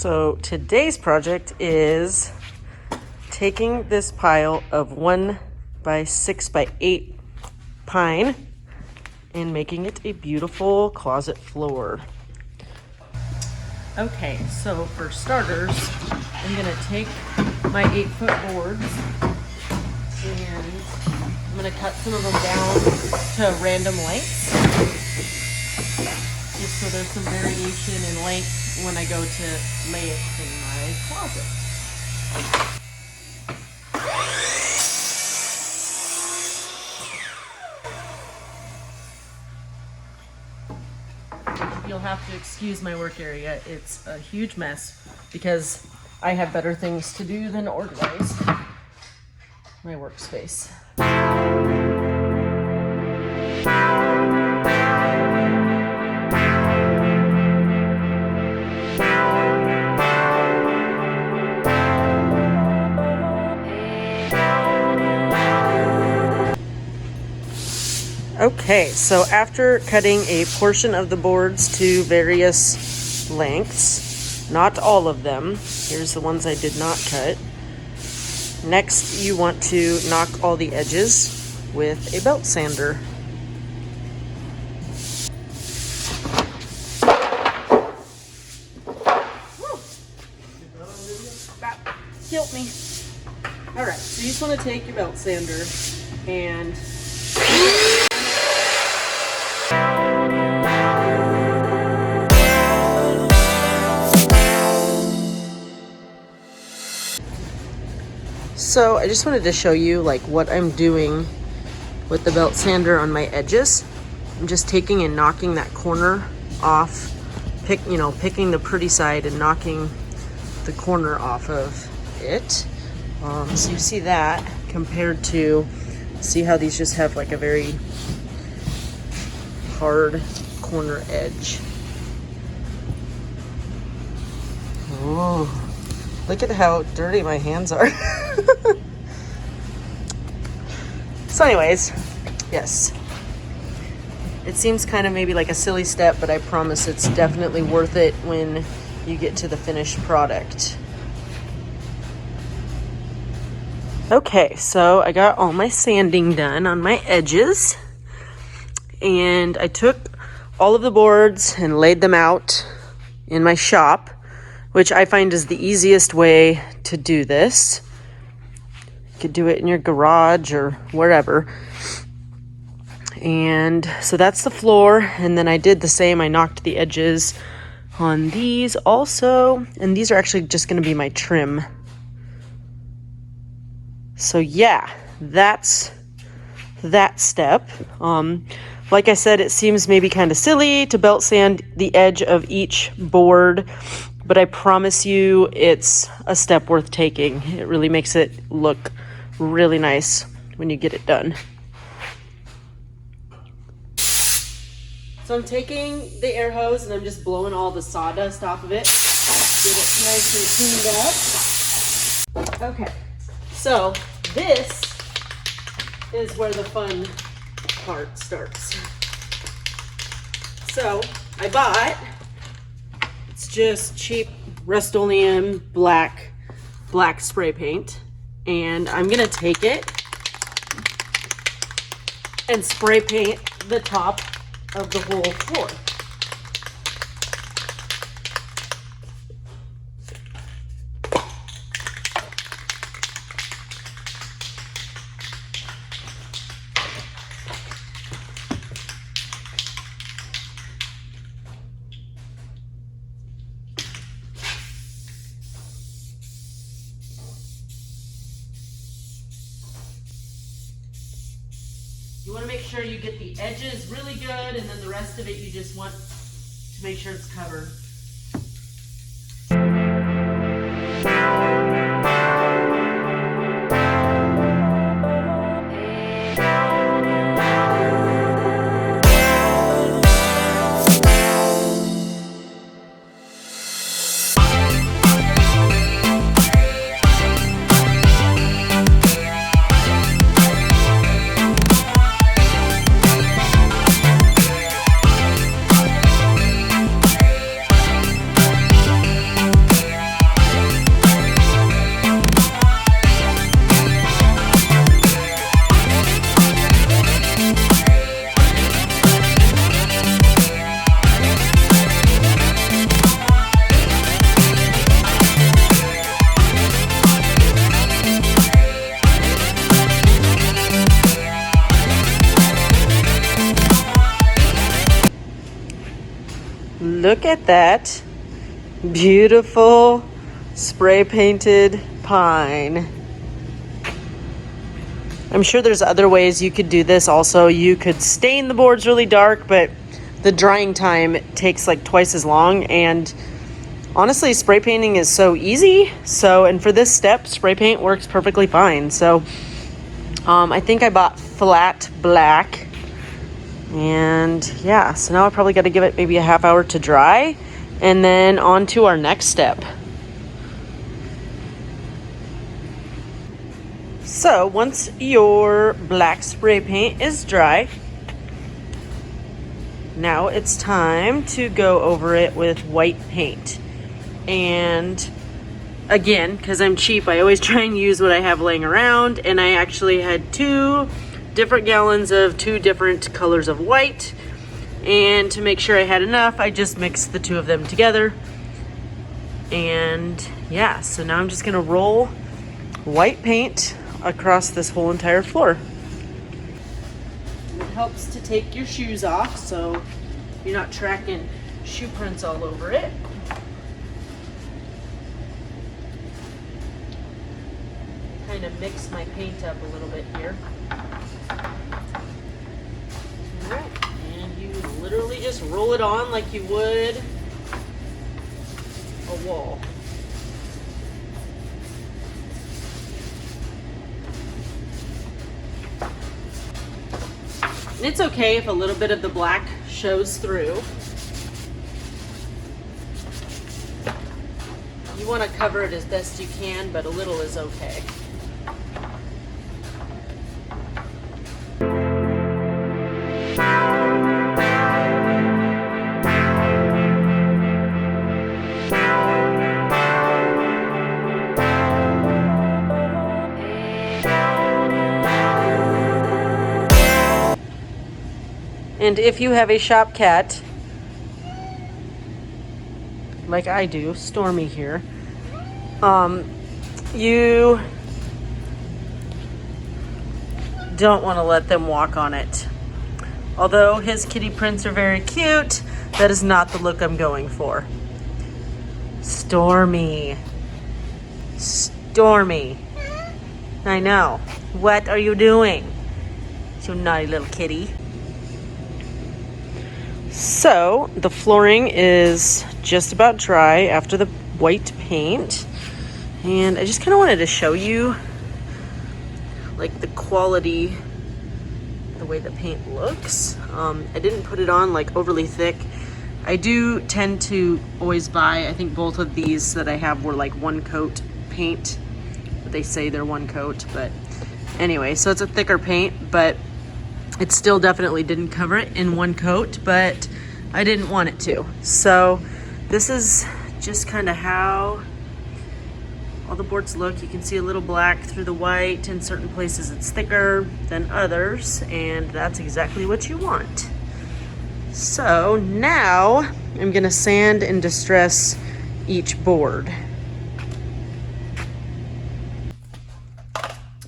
So today's project is taking this pile of 1 by 6 by 8 pine and making it a beautiful closet floor. Okay, so for starters, I'm gonna take my 8-foot boards and I'm gonna cut some of them down to random lengths, just so there's some variation in length when I go to lay it in my closet. You'll have to excuse my work area. It's a huge mess because I have better things to do than organize my workspace. Okay, so after cutting a portion of the boards to various lengths, not all of them, here's the ones I did not cut. Next, you want to knock all the edges with a belt sander. That killed me. All right, so you just want to take your belt sander and so I just wanted to show you like what I'm doing with the belt sander on my edges. I'm just taking and knocking that corner off, picking the pretty side and knocking the corner off of it. So you see that compared to, see how these just have like a very hard corner edge. Oh. Look at how dirty my hands are. So anyways, yes. It seems kind of maybe like a silly step, but I promise it's definitely worth it when you get to the finished product. Okay, so I got all my sanding done on my edges. And I took all of the boards and laid them out in my shop, which I find is the easiest way to do this. You could do it in your garage or wherever. And so that's the floor. And then I did the same. I knocked the edges on these also. And these are actually just going to be my trim. So yeah, that's that step. Like I said, it seems maybe kind of silly to belt sand the edge of each board, but I promise you it's a step worth taking. It really makes it look really nice when you get it done. So I'm taking the air hose and I'm just blowing all the sawdust off of it. Get it nice and cleaned up. Okay, so this is where the fun part starts. So I bought, it's just cheap Rust-Oleum black spray paint, and I'm gonna take it and spray paint the top of the whole floor. You want to make sure you get the edges really good, and then the rest of it you just want to make sure it's covered. look at that beautiful spray painted pine. I'm sure there's other ways you could do this also. You could stain the boards really dark, but the drying time takes like twice as long. And honestly, spray painting is so easy. And for this step, spray paint works perfectly fine. So I think I bought flat black. And yeah, so now I probably got to give it maybe a half hour to dry. And then on to our next step. So once your black spray paint is dry, now it's time to go over it with white paint. And again, because I'm cheap, I always try and use what I have laying around. And I actually had 2 different gallons of 2 different colors of white. And to make sure I had enough, I just mixed the 2 of them together. And yeah, so now I'm just gonna roll white paint across this whole entire floor. It helps to take your shoes off so you're not tracking shoe prints all over it. Kind of mix my paint up a little bit here. Alright, and you literally just roll it on like you would a wall. And it's okay if a little bit of the black shows through. You want to cover it as best you can, but a little is okay. And if you have a shop cat, like I do, Stormy here, you don't want to let them walk on it. Although his kitty prints are very cute, that is not the look I'm going for. Stormy. Stormy. I know. What are you doing? You naughty little kitty. So the flooring is just about dry after the white paint. And I just kind of wanted to show you like the quality, the way the paint looks. I didn't put it on like overly thick. I do tend to always buy, I think both of these that I have were like 1 coat paint. They say they're 1 coat, but anyway, so it's a thicker paint, but it still definitely didn't cover it in 1 coat, but I didn't want it to. So this is just kind of how all the boards look. You can see a little black through the white. In certain places it's thicker than others, and that's exactly what you want. So now I'm gonna sand and distress each board.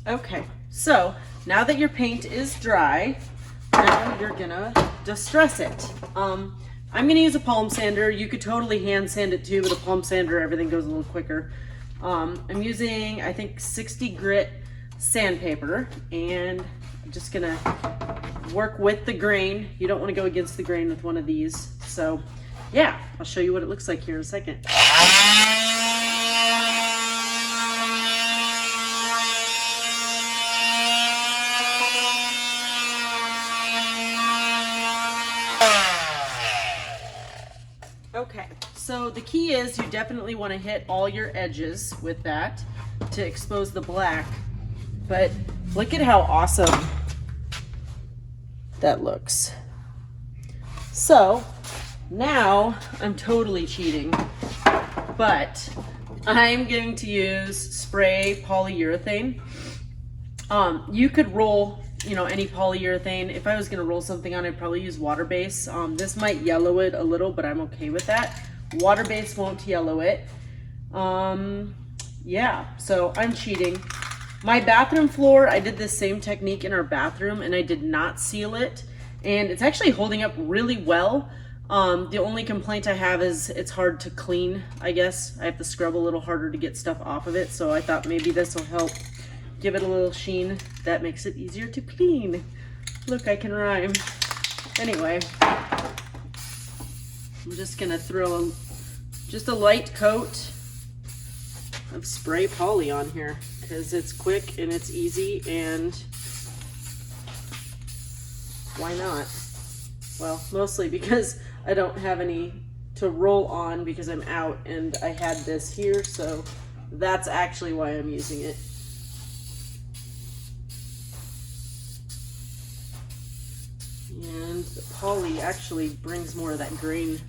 Okay, so now that your paint is dry, now you're gonna distress it. I'm gonna use a palm sander. You could totally hand sand it too, but a palm sander, everything goes a little quicker. I'm using, I think, 60 grit sandpaper, and I'm just gonna work with the grain. You don't wanna go against the grain with one of these. So yeah, I'll show you what it looks like here in a second. Okay, so the key is you definitely want to hit all your edges with that to expose the black, but look at how awesome that looks. So now I'm totally cheating, but I'm going to use spray polyurethane. You could roll, you know, any polyurethane. If I was gonna roll something on, I'd probably use water base. This might yellow it a little, but I'm okay with that. Water base won't yellow it. Yeah, so I'm cheating. My bathroom floor, I did the same technique in our bathroom, and I did not seal it. And it's actually holding up really well. The only complaint I have is it's hard to clean, I guess. I have to scrub a little harder to get stuff off of it, so I thought maybe this will help give it a little sheen that makes it easier to clean. Look, I can rhyme. Anyway, I'm just gonna throw just a light coat of spray poly on here because it's quick and it's easy, and why not? Well, mostly because I don't have any to roll on because I'm out, and I had this here, so that's actually why I'm using it. And the poly actually brings more of that grain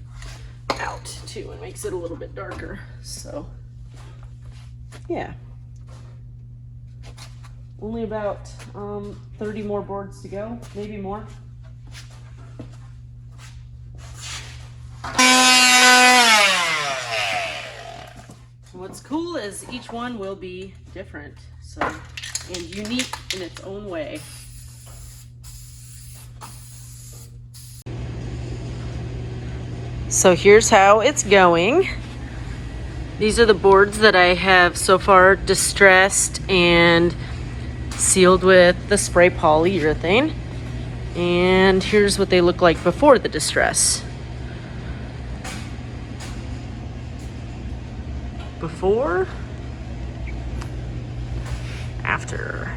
out too and makes it a little bit darker. So yeah, only about 30 more boards to go, maybe more. What's cool is each one will be different, so, and unique in its own way. So here's how it's going. These are the boards that I have so far distressed and sealed with the spray polyurethane. And here's what they look like before the distress. Before, after.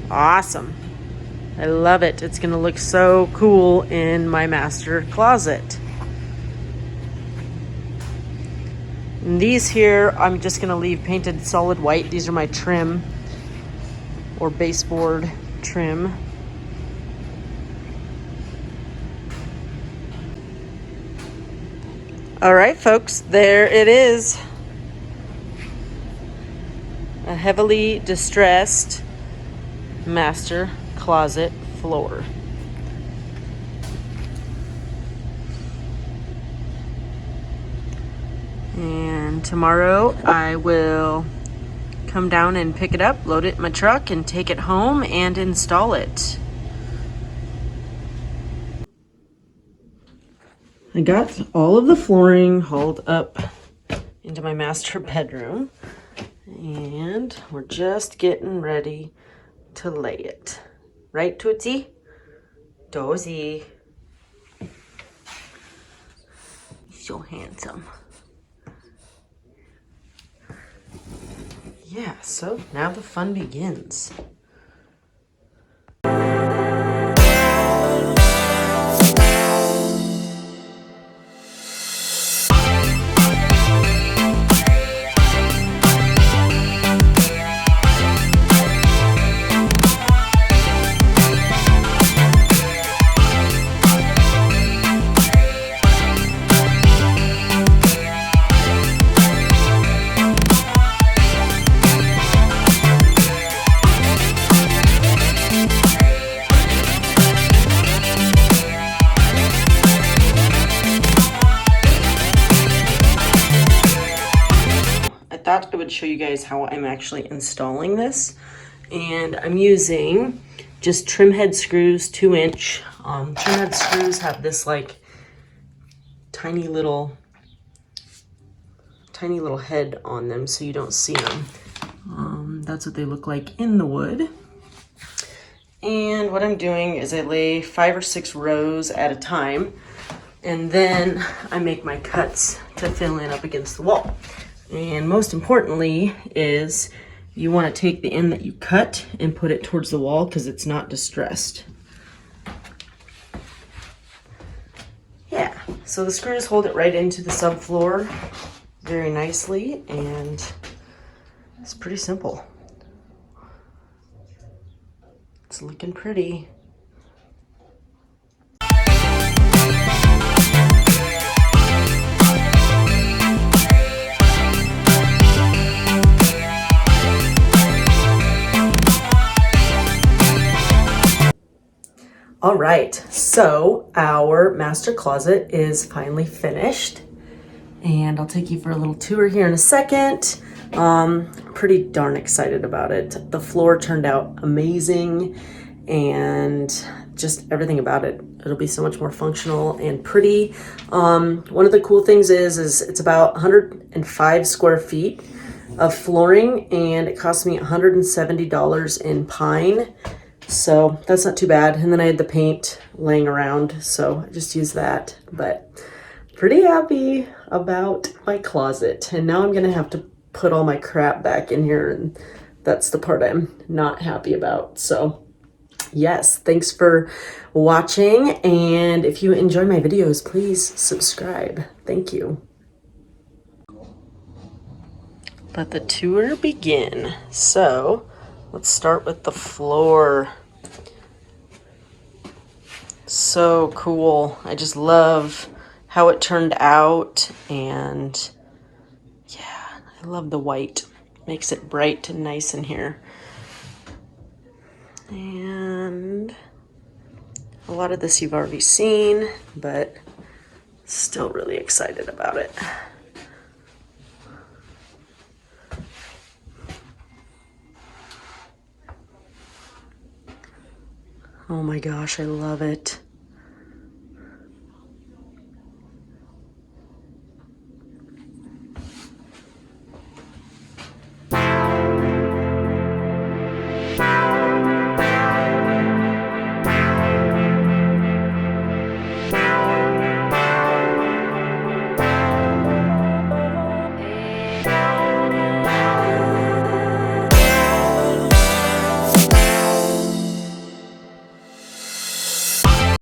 Awesome. I love it. It's gonna look so cool in my master closet. And these here, I'm just gonna leave painted solid white. These are my trim or baseboard trim. All right, folks, there it is. A heavily distressed master closet floor. And tomorrow I will come down and pick it up, load it in my truck, and take it home and install it. I got all of the flooring hauled up into my master bedroom, and we're just getting ready to lay it. Right, Tootsie? Dozy. So handsome. Yeah, so now the fun begins. Thought I would show you guys how I'm actually installing this, and I'm using just trim head screws, 2-inch. Trim head screws have this like tiny little head on them, so you don't see them. That's what they look like in the wood. And what I'm doing is I lay 5 or 6 rows at a time, and then I make my cuts to fill in up against the wall. And most importantly is you want to take the end that you cut and put it towards the wall because it's not distressed. Yeah, so the screws hold it right into the subfloor very nicely, and it's pretty simple. It's looking pretty. All right, so our master closet is finally finished, and I'll take you for a little tour here in a second. Pretty darn excited about it. The floor turned out amazing, and just everything about it. It'll be so much more functional and pretty. One of the cool things is it's about 105 square feet of flooring, and it cost me $170 in pine. So that's not too bad. And then I had the paint laying around, so I just used that. But pretty happy about my closet. And now I'm gonna have to put all my crap back in here, and that's the part I'm not happy about. So yes, thanks for watching, and if you enjoy my videos, please subscribe. Thank you. Let the tour begin. So let's start with the floor. So cool. I just love how it turned out, and yeah, I love the white. Makes it bright and nice in here. And a lot of this you've already seen, but still really excited about it. Oh my gosh, I love it.